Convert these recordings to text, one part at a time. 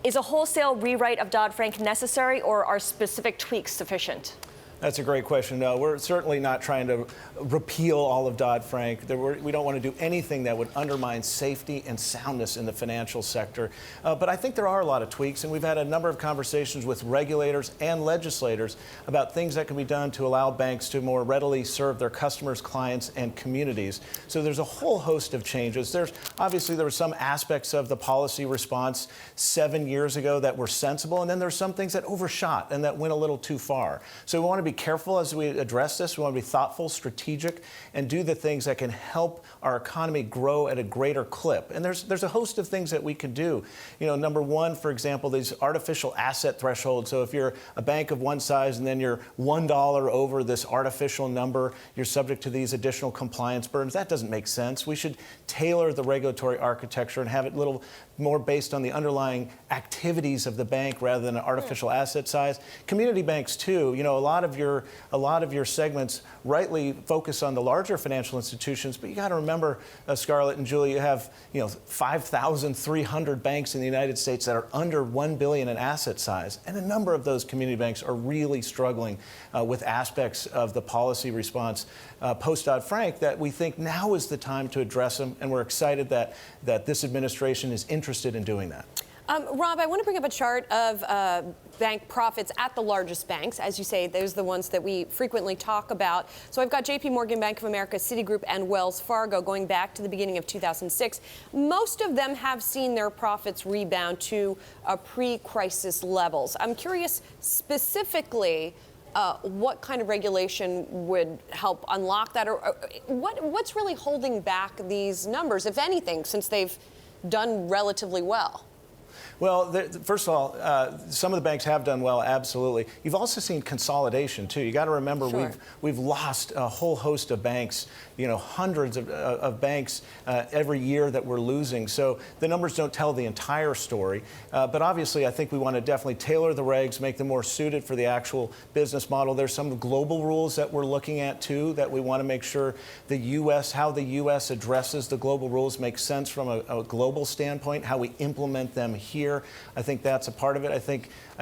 Is a wholesale rewrite of Dodd-Frank necessary, or are specific tweaks sufficient? That's a great question. No, we're certainly not trying to repeal all of Dodd-Frank. We don't want to do anything that would undermine safety and soundness in the financial sector. But I think there are a lot of tweaks, and we've had a number of conversations with regulators and legislators about things that can be done to allow banks to more readily serve their customers, clients, and communities. So there's a whole host of changes. There were some aspects of the policy response 7 years ago that were sensible, and then there's some things that overshot and that went a little too far. So we want to be careful as we address this. We want to be thoughtful, strategic, and do the things that can help our economy grow at a greater clip. And there's a host of things that we can do. You know, number one, for example, these artificial asset thresholds. So if you're a bank of one size and then you're $1 over this artificial number, you're subject to these additional compliance burdens. That doesn't make sense. We should tailor the regulatory architecture and have it a little more based on the underlying activities of the bank rather than an artificial asset size. Community banks too. You know, a lot of your segments rightly focus on the larger financial institutions, but you got to remember, Scarlet and Julie, you have 5,300 banks in the United States that are under $1 billion in asset size, and a number of those community banks are really struggling with aspects of the policy response post Dodd-Frank that we think now is the time to address them, and we're excited that this administration is interested in doing that. Rob, I want to bring up a chart of bank profits at the largest banks. As you say, those are the ones that we frequently talk about. So I've got JP Morgan, Bank of America, Citigroup, and Wells Fargo going back to the beginning of 2006. Most of them have seen their profits rebound to pre-crisis levels. I'm curious specifically what kind of regulation would help unlock that, or what's really holding back these numbers, if anything, since they've done relatively well? Well, first of all, some of the banks have done well, absolutely. You've also seen consolidation, too. You got to remember, sure, we've lost a whole host of banks, hundreds of banks every year that we're losing. So the numbers don't tell the entire story. But obviously, I think we want to definitely tailor the regs, make them more suited for the actual business model. There's some global rules that we're looking at, too, that we want to make sure how the U.S. addresses the global rules makes sense from a global standpoint, how we implement them here. I think that's a part of it. I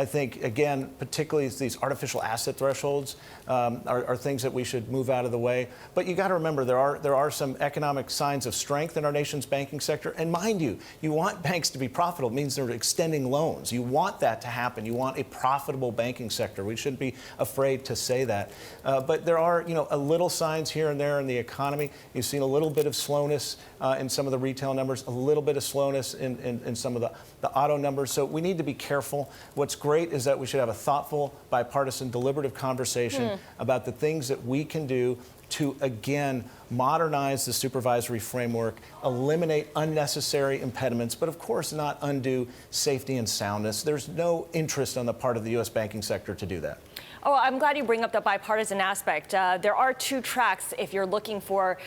think again, particularly these artificial asset thresholds are things that we should move out of the way. But you got to remember, there are some economic signs of strength in our nation's banking sector. And mind you, you want banks to be profitable. It means they're extending loans. You want that to happen. You want a profitable banking sector. We shouldn't be afraid to say that. But there are, a little signs here and there in the economy. You've seen a little bit of slowness in some of the retail numbers, a little bit of slowness in some of the auto numbers. So we need to be careful. What's great is that we should have a thoughtful, bipartisan, deliberative conversation about the things that we can do to, again, modernize the supervisory framework, eliminate unnecessary impediments, but of course not undo safety and soundness. There's no interest on the part of the U.S. banking sector to do that. Oh, I'm glad you bring up the bipartisan aspect. There are two tracks if you're looking for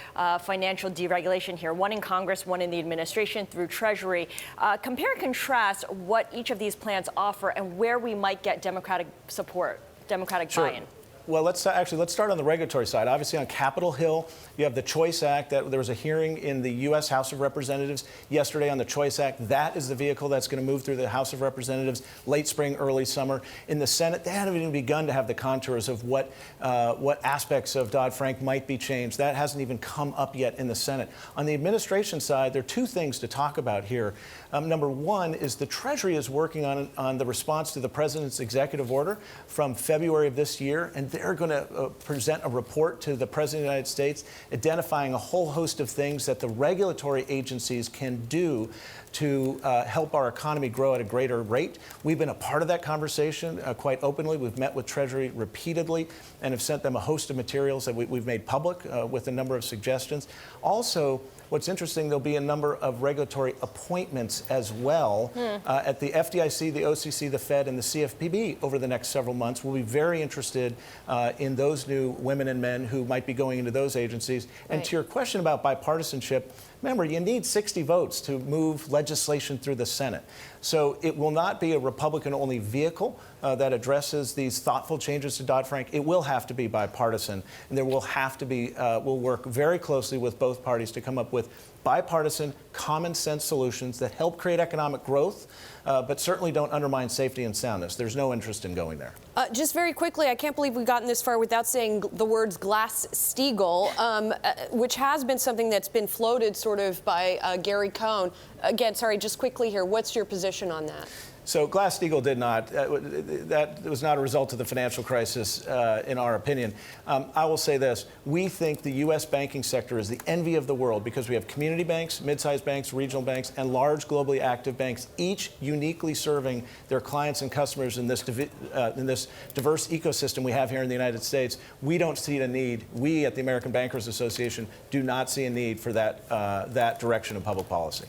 financial deregulation here, one in Congress, one in the administration through Treasury. Compare and contrast what each of these plans offer and where we might get Democratic support, Democratic buy-in. Well, let's start on the regulatory side. Obviously, on Capitol Hill, you have the Choice Act. There was a hearing in the U.S. House of Representatives yesterday on the Choice Act. That is the vehicle that's going to move through the House of Representatives late spring, early summer. In the Senate, they haven't even begun to have the contours of what aspects of Dodd-Frank might be changed. That hasn't even come up yet in the Senate. On the administration side, there are two things to talk about here. Number one is the Treasury is working on the response to the President's executive order from February of this year, and they're going to present a report to the President of the United States identifying a whole host of things that the regulatory agencies can do to help our economy grow at a greater rate. We've been a part of that conversation quite openly. We've met with Treasury repeatedly and have sent them a host of materials that we've made public with a number of suggestions. Also, what's interesting, there'll be a number of regulatory appointments as well at the FDIC, the OCC, the Fed, and the CFPB over the next several months. We'll be very interested in those new women and men who might be going into those agencies. And to your question about bipartisanship, remember, you need 60 votes to move legislation through the Senate. So it will not be a Republican-only vehicle that addresses these thoughtful changes to Dodd-Frank. It will have to be bipartisan, and there will have to be, we'll work very closely with both parties to come up with bipartisan, common sense solutions that help create economic growth, but certainly don't undermine safety and soundness. There's no interest in going there. Just very quickly, I can't believe we've gotten this far without saying the words GlassSteagall, which has been something that's been floated sort of by Gary Cohn. Again, sorry, just quickly here, what's your position on that? So GlassSteagall did not. That was not a result of the financial crisis, in our opinion. I will say this. We think the U.S. banking sector is the envy of the world because we have community banks, mid-sized banks, regional banks, and large globally active banks, each uniquely serving their clients and customers in this diverse ecosystem we have here in the United States. We don't see a need. We at the American Bankers Association do not see a need for that direction of public policy.